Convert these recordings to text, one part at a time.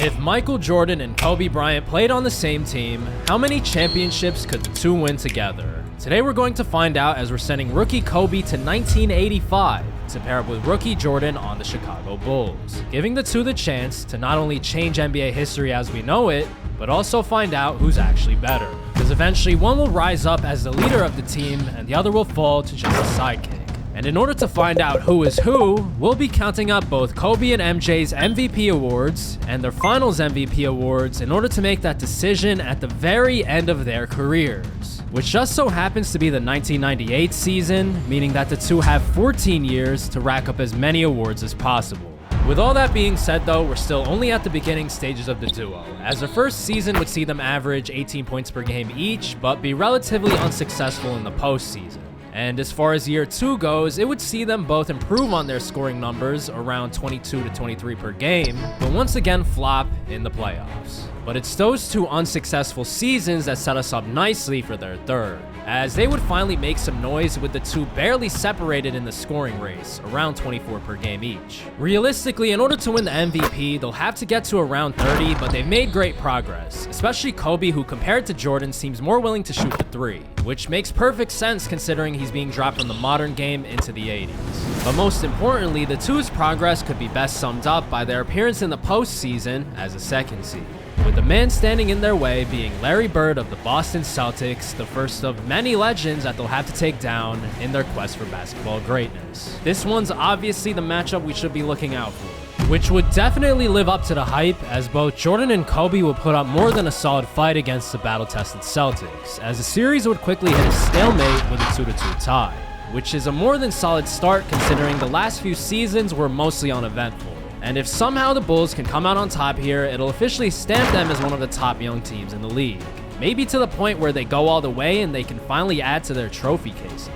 If Michael Jordan and Kobe Bryant played on the same team, how many championships could the two win together? Today we're going to find out as we're sending rookie Kobe to 1985 to pair up with rookie Jordan on the Chicago Bulls, giving the two the chance to not only change NBA history as we know it, but also find out who's actually better. Because eventually one will rise up as the leader of the team and the other will fall to just a sidekick. And in order to find out who is who, we'll be counting up both Kobe and MJ's MVP awards and their finals MVP awards in order to make that decision at the very end of their careers, which just so happens to be the 1998 season, meaning that the two have 14 years to rack up as many awards as possible. With all that being said though, we're still only at the beginning stages of the duo, as the first season would see them average 18 points per game each, but be relatively unsuccessful in the postseason. And as far as year 2 goes, it would see them both improve on their scoring numbers around 22 to 23 per game, but once again flop in the playoffs. But it's those two unsuccessful seasons that set us up nicely for their third, as they would finally make some noise with the two barely separated in the scoring race, around 24 per game each. Realistically, in order to win the MVP, they'll have to get to around 30, but they've made great progress, especially Kobe, who compared to Jordan seems more willing to shoot the three, which makes perfect sense considering he's being dropped from the modern game into the 80s. But most importantly, the two's progress could be best summed up by their appearance in the postseason as a second seed, with the man standing in their way being Larry Bird of the Boston Celtics, the first of many legends that they'll have to take down in their quest for basketball greatness. This one's obviously the matchup we should be looking out for, which would definitely live up to the hype, as both Jordan and Kobe would put up more than a solid fight against the battle-tested Celtics, as the series would quickly hit a stalemate with a 2-2 tie, which is a more than solid start considering the last few seasons were mostly uneventful. And if somehow the Bulls can come out on top here, it'll officially stamp them as one of the top young teams in the league. Maybe to the point where they go all the way and they can finally add to their trophy cases.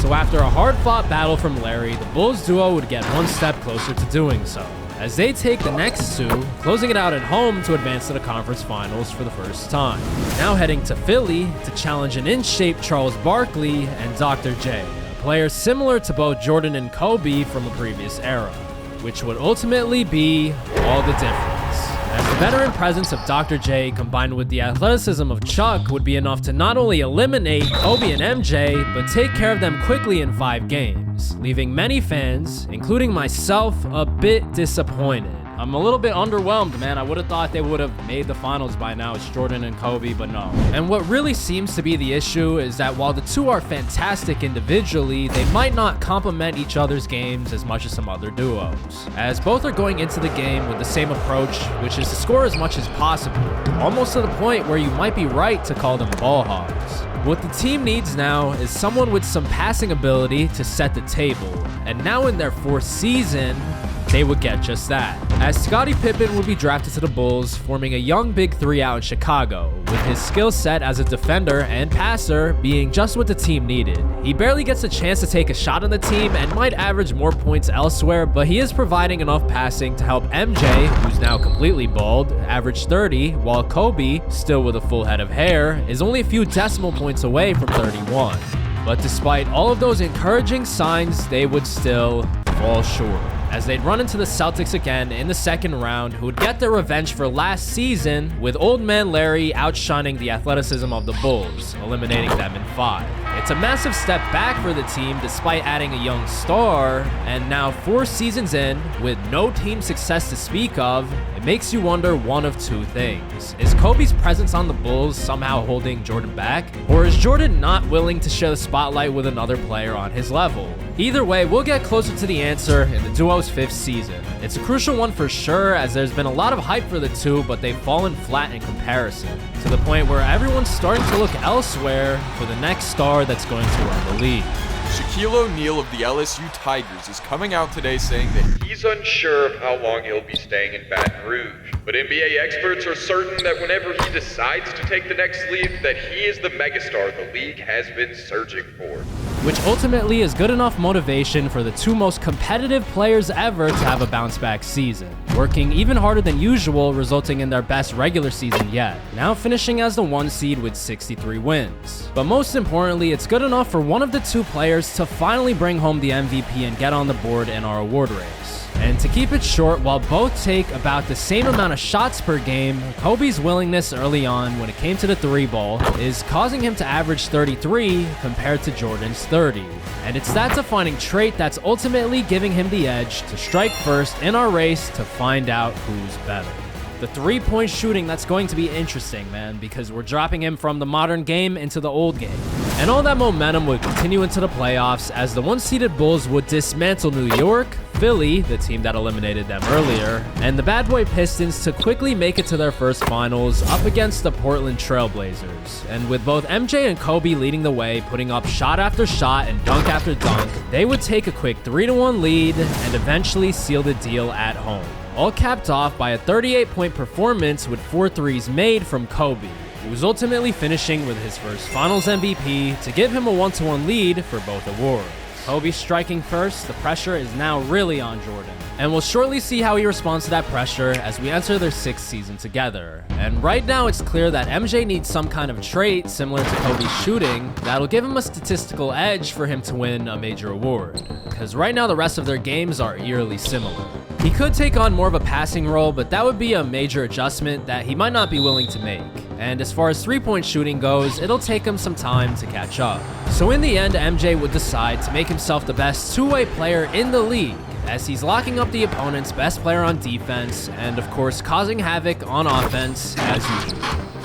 So after a hard-fought battle from Larry, the Bulls duo would get one step closer to doing so, as they take the next two, closing it out at home to advance to the conference finals for the first time. Now heading to Philly to challenge an in-shape Charles Barkley and Dr. J, a player similar to both Jordan and Kobe from a previous era, which would ultimately be all the difference, as the veteran presence of Dr. J combined with the athleticism of Chuck would be enough to not only eliminate Kobe and MJ, but take care of them quickly in 5 games, leaving many fans, including myself, a bit disappointed. I'm a little bit underwhelmed, man. I would have thought they would have made the finals by now. It's Jordan and Kobe, but no. And what really seems to be the issue is that while the two are fantastic individually, they might not complement each other's games as much as some other duos, as both are going into the game with the same approach, which is to score as much as possible, almost to the point where you might be right to call them ball hogs. What the team needs now is someone with some passing ability to set the table, and now in their 4th season, they would get just that, as Scotty Pippen would be drafted to the Bulls, forming a young big three out in Chicago, with his skill set as a defender and passer being just what the team needed. He barely gets a chance to take a shot on the team and might average more points elsewhere, but he is providing enough passing to help MJ, who's now completely bald, average 30, while Kobe, still with a full head of hair, is only a few decimal points away from 31. But despite all of those encouraging signs, they would still fall short, as they'd run into the Celtics again in the second round, who would get their revenge for last season, with old man Larry outshining the athleticism of the Bulls, eliminating them in 5. It's a massive step back for the team despite adding a young star, and now 4 seasons in, with no team success to speak of, it makes you wonder one of two things. Is Kobe's presence on the Bulls somehow holding Jordan back? Or is Jordan not willing to share the spotlight with another player on his level? Either way, we'll get closer to the answer in the duo's 5th season. It's a crucial one for sure, as there's been a lot of hype for the two, but they've fallen flat in comparison, to the point where everyone's starting to look elsewhere for the next star that's going to run the league. Shaquille O'Neal of the LSU Tigers is coming out today saying that he's unsure of how long he'll be staying in Baton Rouge. But NBA experts are certain that whenever he decides to take the next leap, that he is the megastar the league has been searching for. Which ultimately is good enough motivation for the two most competitive players ever to have a bounce-back season, working even harder than usual, resulting in their best regular season yet, now finishing as the 1 seed with 63 wins. But most importantly, it's good enough for one of the two players to finally bring home the MVP and get on the board in our award race. And to keep it short, while both take about the same amount of shots per game, Kobe's willingness early on when it came to the three ball is causing him to average 33 compared to Jordan's 30. And it's that defining trait that's ultimately giving him the edge to strike first in our race to find out who's better. The three-point shooting, that's going to be interesting, man, because we're dropping him from the modern game into the old game. And all that momentum would continue into the playoffs as the one-seeded Bulls would dismantle New York, Philly, the team that eliminated them earlier, and the bad boy Pistons to quickly make it to their first finals up against the Portland Trail Blazers. And with both MJ and Kobe leading the way, putting up shot after shot and dunk after dunk, they would take a quick 3-1 lead and eventually seal the deal at home. All capped off by a 38-point performance with 4 threes made from Kobe, who was ultimately finishing with his first Finals MVP to give him a 1-1 lead for both awards. Kobe striking first, the pressure is now really on Jordan. And we'll shortly see how he responds to that pressure as we enter their 6th season together. And right now it's clear that MJ needs some kind of trait similar to Kobe's shooting that'll give him a statistical edge for him to win a major award. Because right now the rest of their games are eerily similar. He could take on more of a passing role, but that would be a major adjustment that he might not be willing to make. And as far as three-point shooting goes, it'll take him some time to catch up. So in the end, MJ would decide to make himself the best two-way player in the league, as he's locking up the opponent's best player on defense and of course causing havoc on offense as usual.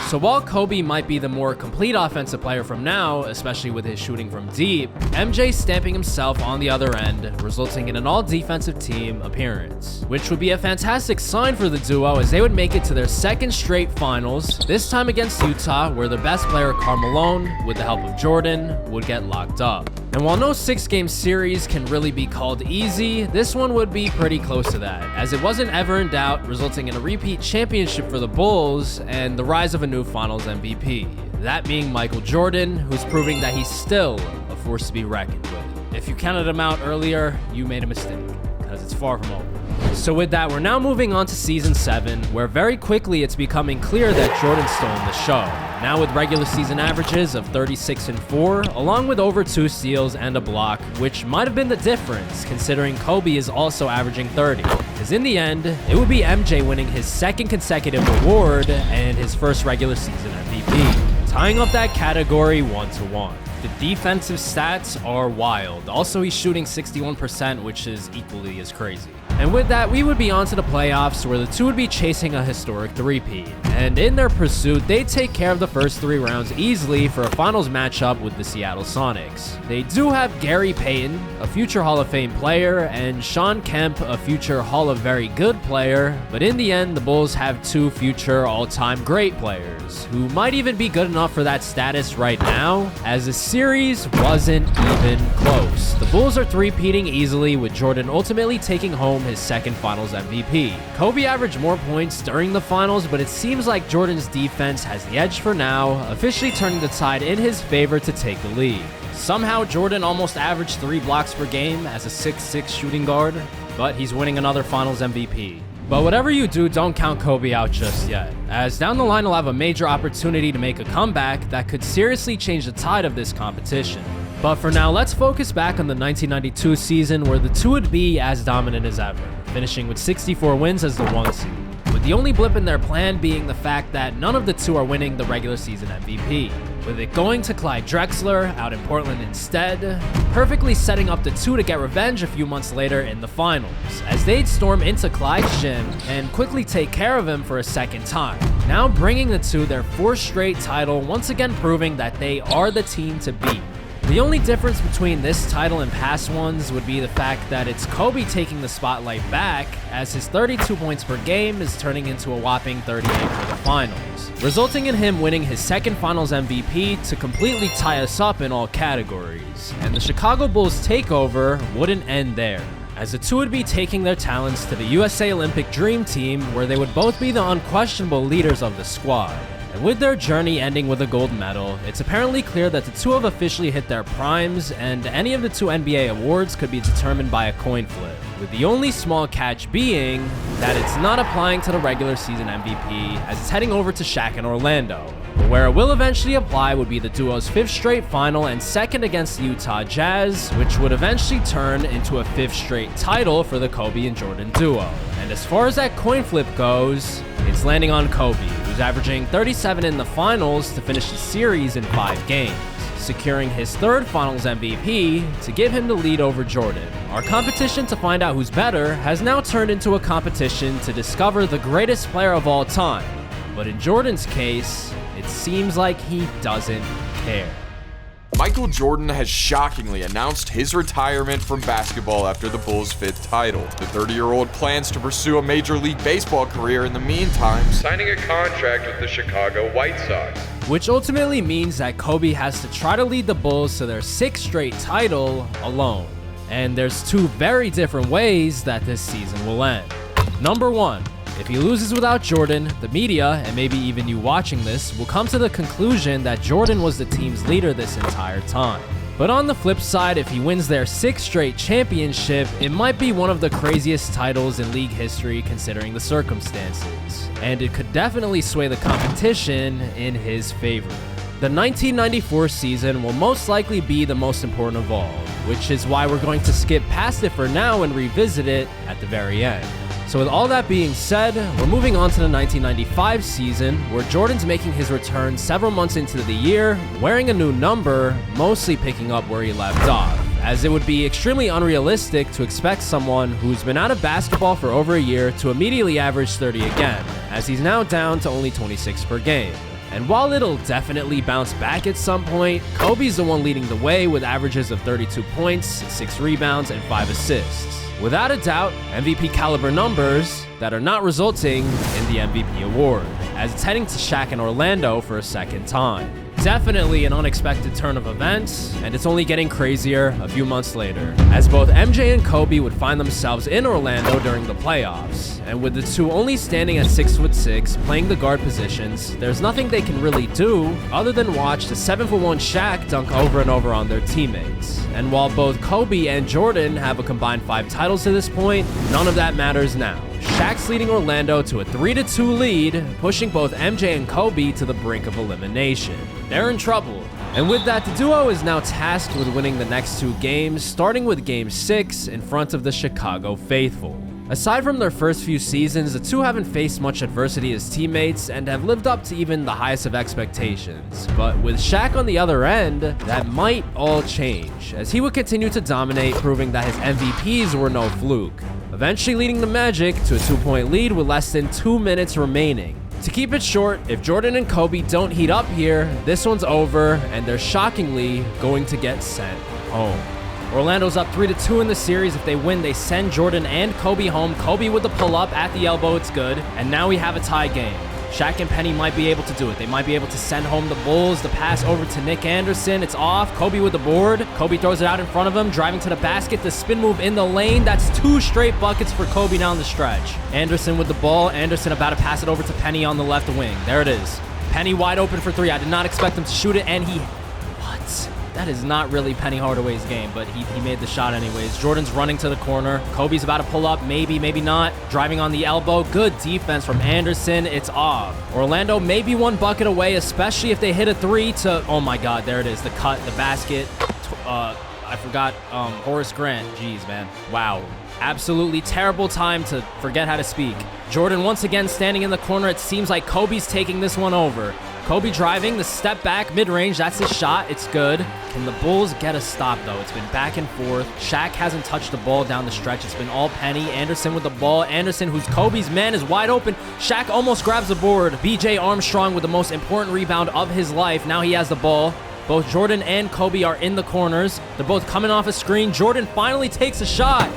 So while Kobe might be the more complete offensive player from now, especially with his shooting from deep, MJ stamping himself on the other end, resulting in an all-defensive team appearance, which would be a fantastic sign for the duo as they would make it to their 2nd straight finals, this time against Utah, where their best player Karl Malone, with the help of Jordan, would get locked up. And while no 6-game series can really be called easy, this one would be pretty close to that, as it wasn't ever in doubt, resulting in a repeat championship for the Bulls and the rise of a new Finals MVP. That being Michael Jordan, who's proving that he's still a force to be reckoned with. If you counted him out earlier, you made a mistake, because it's far from over. So with that, we're now moving on to Season 7, where very quickly it's becoming clear that Jordan's still in the show. Now with regular season averages of 36 and 4, along with over 2 steals and a block, which might have been the difference considering Kobe is also averaging 30. Because in the end, it would be MJ winning his 2nd consecutive award and his first regular season MVP, tying up that category 1-1. The defensive stats are wild. Also, he's shooting 61%, which is equally as crazy. And with that, we would be on to the playoffs, where the two would be chasing a historic three-peat. And in their pursuit, they take care of the first 3 rounds easily for a finals matchup with the Seattle Sonics. They do have Gary Payton, a future Hall of Fame player, and Shawn Kemp, a future Hall of Very Good player, but in the end, the Bulls have 2 future all-time great players, who might even be good enough for that status right now, as the series wasn't even close. The Bulls are three-peating easily, with Jordan ultimately taking home his 2nd Finals MVP. Kobe averaged more points during the finals, but it seems like Jordan's defense has the edge for now, officially turning the tide in his favor to take the lead. Somehow, Jordan almost averaged 3 blocks per game as a 6'6" shooting guard, but he's winning another Finals MVP. But whatever you do, don't count Kobe out just yet, as down the line he'll have a major opportunity to make a comeback that could seriously change the tide of this competition. But for now, let's focus back on the 1992 season, where the two would be as dominant as ever, finishing with 64 wins as the 1 seed, with the only blip in their plan being the fact that none of the two are winning the regular season MVP, with it going to Clyde Drexler out in Portland instead, perfectly setting up the two to get revenge a few months later in the finals, as they'd storm into Clyde's gym and quickly take care of him for a 2nd time, now bringing the two their 4th straight title, once again proving that they are the team to beat. The only difference between this title and past ones would be the fact that it's Kobe taking the spotlight back, as his 32 points per game is turning into a whopping 38 for the finals, resulting in him winning his 2nd Finals MVP to completely tie us up in all categories. And the Chicago Bulls takeover wouldn't end there, as the two would be taking their talents to the USA Olympic Dream Team, where they would both be the unquestionable leaders of the squad. And with their journey ending with a gold medal, it's apparently clear that the two have officially hit their primes, and any of the two NBA awards could be determined by a coin flip, with the only small catch being that it's not applying to the regular season MVP, as it's heading over to Shaq in Orlando. But where it will eventually apply would be the duo's 5th straight final and second against the Utah Jazz, which would eventually turn into a 5th straight title for the Kobe and Jordan duo. And as far as that coin flip goes, it's landing on Kobe, who's averaging 37 in the finals to finish the series in 5 games, securing his 3rd finals MVP to give him the lead over Jordan. Our competition to find out who's better has now turned into a competition to discover the greatest player of all time. But in Jordan's case, it seems like he doesn't care. Michael Jordan has shockingly announced his retirement from basketball after the Bulls' 5th title. The 30-year-old plans to pursue a Major League Baseball career in the meantime, signing a contract with the Chicago White Sox. Which ultimately means that Kobe has to try to lead the Bulls to their 6th straight title alone. And there's 2 very different ways that this season will end. Number 1. If he loses without Jordan, the media, and maybe even you watching this, will come to the conclusion that Jordan was the team's leader this entire time. But on the flip side, if he wins their 6th straight championship, it might be one of the craziest titles in league history considering the circumstances. And it could definitely sway the competition in his favor. The 1994 season will most likely be the most important of all, which is why we're going to skip past it for now and revisit it at the very end. So with all that being said, we're moving on to the 1995 season, where Jordan's making his return several months into the year, wearing a new number, mostly picking up where he left off, as it would be extremely unrealistic to expect someone who's been out of basketball for over a year to immediately average 30 again, as he's now down to only 26 per game. And while it'll definitely bounce back at some point, Kobe's the one leading the way with averages of 32 points, 6 rebounds, and 5 assists. Without a doubt, MVP caliber numbers that are not resulting in the MVP award, as it's heading to Shaq in Orlando for a 2nd time. Definitely an unexpected turn of events, and it's only getting crazier a few months later, as both MJ and Kobe would find themselves in Orlando during the playoffs. And with the two only standing at 6'6", playing the guard positions, there's nothing they can really do other than watch the 7'1" Shaq dunk over and over on their teammates. And while both Kobe and Jordan have a combined 5 titles to this point, none of that matters now. Shaq's leading Orlando to a 3-2 lead, pushing both MJ and Kobe to the brink of elimination. They're in trouble. And with that, the duo is now tasked with winning the next 2 games, starting with Game 6 in front of the Chicago faithful. Aside from their first few seasons, the two haven't faced much adversity as teammates and have lived up to even the highest of expectations. But with Shaq on the other end, that might all change, as he would continue to dominate, proving that his MVPs were no fluke, eventually leading the Magic to a 2-point lead with less than 2 minutes remaining. To keep it short, if Jordan and Kobe don't heat up here, this one's over, and they're shockingly going to get sent home. Orlando's up 3-2 in the series. If they win, they send Jordan and Kobe home. Kobe with the pull-up at the elbow, it's good. And now we have a tie game. Shaq and Penny might be able to do it. They might be able to send home the Bulls. The pass over to Nick Anderson. It's off. Kobe with the board. Kobe throws it out in front of him, driving to the basket. The spin move in the lane. That's 2 straight buckets for Kobe down the stretch. Anderson with the ball. Anderson about to pass it over to Penny on the left wing. There it is. Penny wide open for 3. I did not expect him to shoot it, and he... What? That is not really Penny Hardaway's game, but he made the shot anyways. Jordan's running to the corner. Kobe's about to pull up. Maybe, maybe not. Driving on the elbow. Good defense from Anderson. It's off. Orlando may be 1 bucket away, especially if they hit a 3 to... Oh my God, there it is. The cut, the basket. I forgot Horace Grant. Jeez, man. Wow. Absolutely terrible time to forget how to speak. Jordan once again standing in the corner. It seems like Kobe's taking this one over. Kobe driving, the step back, mid-range, that's his shot, it's good. Can the Bulls get a stop, though? It's been back and forth. Shaq hasn't touched the ball down the stretch. It's been all Penny. Anderson with the ball. Anderson, who's Kobe's man, is wide open. Shaq almost grabs the board. B.J. Armstrong with the most important rebound of his life. Now he has the ball. Both Jordan and Kobe are in the corners. They're both coming off a screen. Jordan finally takes a shot.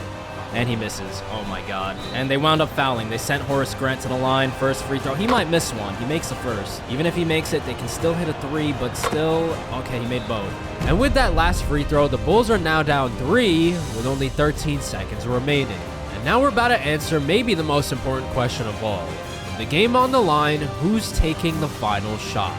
And he misses. Oh my God. And they wound up fouling. They sent Horace Grant to the line. First free throw. He might miss one. He makes the first. Even if he makes it, they can still hit a 3, but still... Okay, he made both. And with that last free throw, the Bulls are now down 3 with only 13 seconds remaining. And now we're about to answer maybe the most important question of all. The game on the line, who's taking the final shot?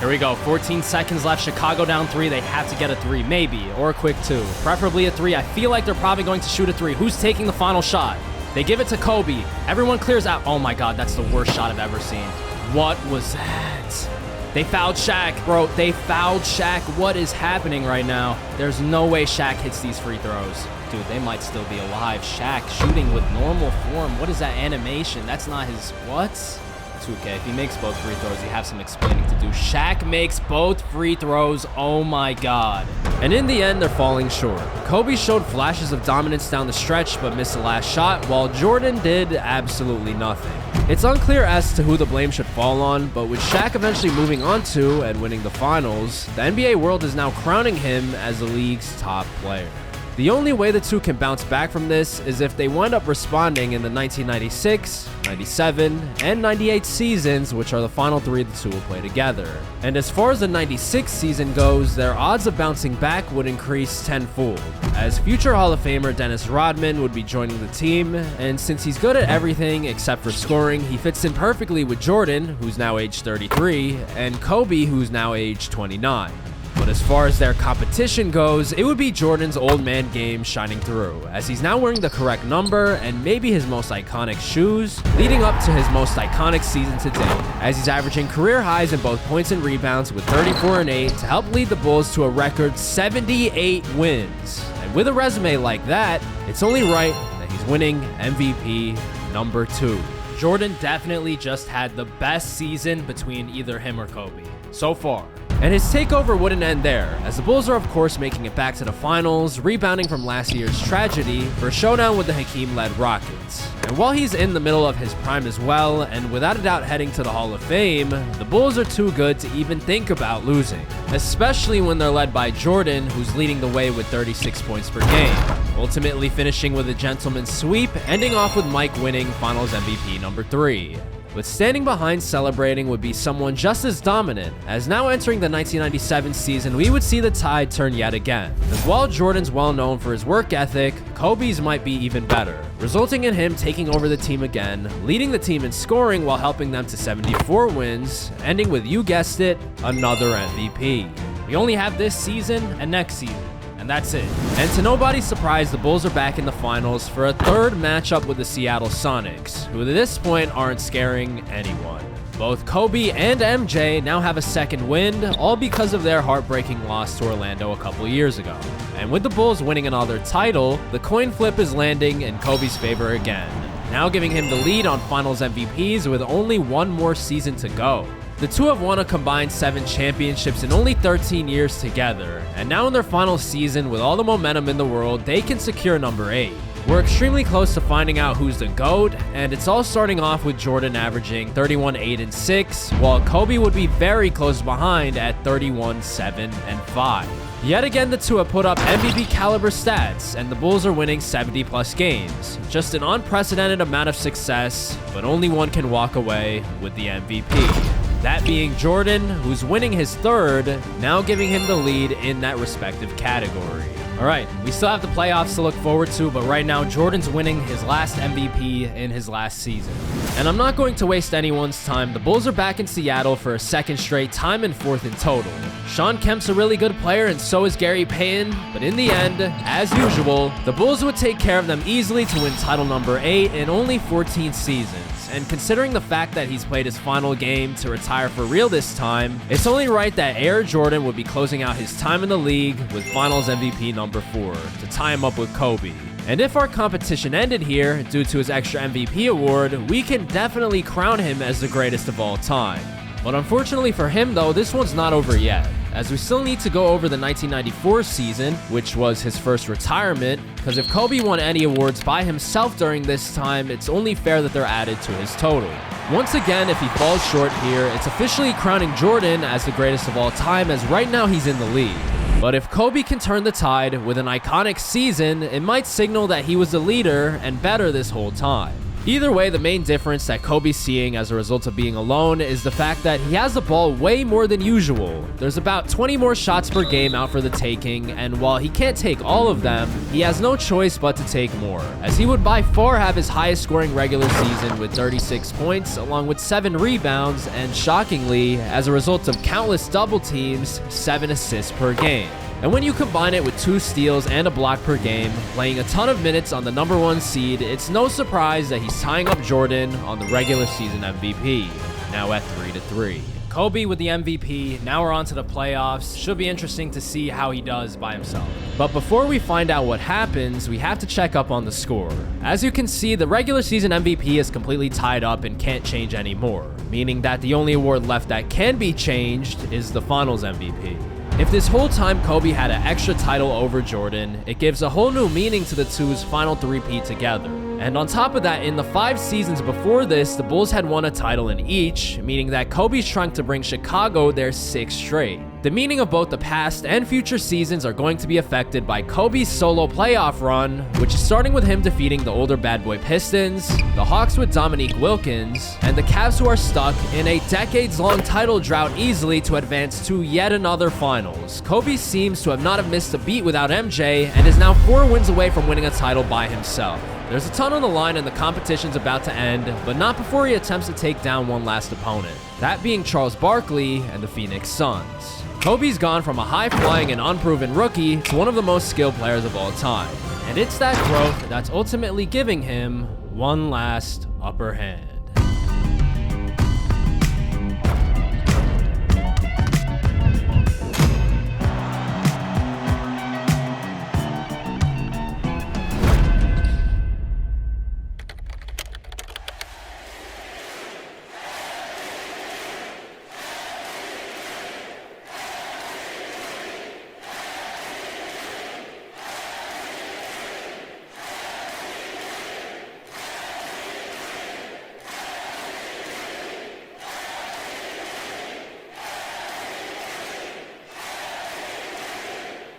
Here we go, 14 seconds left, Chicago down 3, they have to get a 3, maybe, or a quick 2. Preferably a 3, I feel like they're probably going to shoot a 3. Who's taking the final shot? They give it to Kobe, everyone clears out. Oh my god, that's the worst shot I've ever seen. What was that? They fouled Shaq, bro, they fouled Shaq. What is happening right now? There's no way Shaq hits these free throws. Dude, they might still be alive. Shaq shooting with normal form. What is that animation? That's not his, what? It's okay. If he makes both free throws, you have some explaining to do. Shaq makes both free throws. Oh my god. And in the end, they're falling short. Kobe showed flashes of dominance down the stretch, but missed the last shot, while Jordan did absolutely nothing. It's unclear as to who the blame should fall on, but with Shaq eventually moving on to and winning the finals, the NBA world is now crowning him as the league's top player. The only way the two can bounce back from this is if they wind up responding in the 1996, 97, and 98 seasons, which are the final 3 the two will play together. And as far as the 96 season goes, their odds of bouncing back would increase tenfold, as future Hall of Famer Dennis Rodman would be joining the team, and since he's good at everything except for scoring, he fits in perfectly with Jordan, who's now age 33, and Kobe, who's now age 29. But as far as their competition goes, it would be Jordan's old man game shining through, as he's now wearing the correct number and maybe his most iconic shoes, leading up to his most iconic season to date, as he's averaging career highs in both points and rebounds with 34 and 8 to help lead the Bulls to a record 78 wins. And with a resume like that, it's only right that he's winning MVP number 2. Jordan definitely just had the best season between either him or Kobe so far. And his takeover wouldn't end there, as the Bulls are of course making it back to the finals, rebounding from last year's tragedy for a showdown with the Hakeem-led Rockets. And while he's in the middle of his prime as well, and without a doubt heading to the Hall of Fame, the Bulls are too good to even think about losing, especially when they're led by Jordan, who's leading the way with 36 points per game, ultimately finishing with a gentleman's sweep, ending off with Mike winning Finals MVP number 3. But standing behind celebrating would be someone just as dominant, as now entering the 1997 season, we would see the tide turn yet again. As while Jordan's well known for his work ethic, Kobe's might be even better, resulting in him taking over the team again, leading the team in scoring while helping them to 74 wins, ending with, you guessed it, another MVP. We only have this season and next season. And that's it. And to nobody's surprise, the Bulls are back in the finals for a third matchup with the Seattle Sonics, who at this point aren't scaring anyone. Both Kobe and MJ now have a second win, all because of their heartbreaking loss to Orlando a couple years ago. And with the Bulls winning another title, the coin flip is landing in Kobe's favor again, now giving him the lead on Finals MVPs with only one more season to go. The two have won a combined 7 championships in only 13 years together, and now in their final season with all the momentum in the world, they can secure number 8. We're extremely close to finding out who's the GOAT, and it's all starting off with Jordan averaging 31, 8, and 6, while Kobe would be very close behind at 31, 7, and 5. Yet again, the two have put up MVP caliber stats, and the Bulls are winning 70 plus games. Just an unprecedented amount of success, but only one can walk away with the MVP. That being Jordan, who's winning his third, now giving him the lead in that respective category. Alright, we still have the playoffs to look forward to, but right now Jordan's winning his last MVP in his last season. And I'm not going to waste anyone's time. The Bulls are back in Seattle for a second straight time and 4th in total. Shawn Kemp's a really good player and so is Gary Payton, but in the end, as usual, the Bulls would take care of them easily to win title number 8 in only 14 seasons. And considering the fact that he's played his final game to retire for real this time, it's only right that Air Jordan would be closing out his time in the league with Finals MVP number 4 to tie him up with Kobe. And if our competition ended here due to his extra MVP award, we can definitely crown him as the greatest of all time. But unfortunately for him though, this one's not over yet, as we still need to go over the 1994 season, which was his first retirement, because if Kobe won any awards by himself during this time, it's only fair that they're added to his total. Once again, if he falls short here, it's officially crowning Jordan as the greatest of all time, as right now he's in the lead. But if Kobe can turn the tide with an iconic season, it might signal that he was the leader and better this whole time. Either way, the main difference that Kobe's seeing as a result of being alone is the fact that he has the ball way more than usual. There's about 20 more shots per game out for the taking, and while he can't take all of them, he has no choice but to take more, as he would by far have his highest scoring regular season with 36 points, along with 7 rebounds, and shockingly, as a result of countless double teams, 7 assists per game. And when you combine it with 2 steals and a block per game, playing a ton of minutes on the #1 seed, it's no surprise that he's tying up Jordan on the regular season MVP, now at 3-3. Kobe with the MVP, now we're on to the playoffs. Should be interesting to see how he does by himself. But before we find out what happens, we have to check up on the score. As you can see, the regular season MVP is completely tied up and can't change anymore, meaning that the only award left that can be changed is the finals MVP. If this whole time Kobe had an extra title over Jordan, it gives a whole new meaning to the two's final three-peat together. And on top of that, in the 5 seasons before this, the Bulls had won a title in each, meaning that Kobe's trying to bring Chicago their 6th straight. The meaning of both the past and future seasons are going to be affected by Kobe's solo playoff run, which is starting with him defeating the older bad boy Pistons, the Hawks with Dominique Wilkins, and the Cavs, who are stuck in a decades-long title drought easily to advance to yet another finals. Kobe seems to have not missed a beat without MJ and is now 4 wins away from winning a title by himself. There's a ton on the line and the competition's about to end, but not before he attempts to take down one last opponent, that being Charles Barkley and the Phoenix Suns. Kobe's gone from a high-flying and unproven rookie to one of the most skilled players of all time, and it's that growth that's ultimately giving him one last upper hand.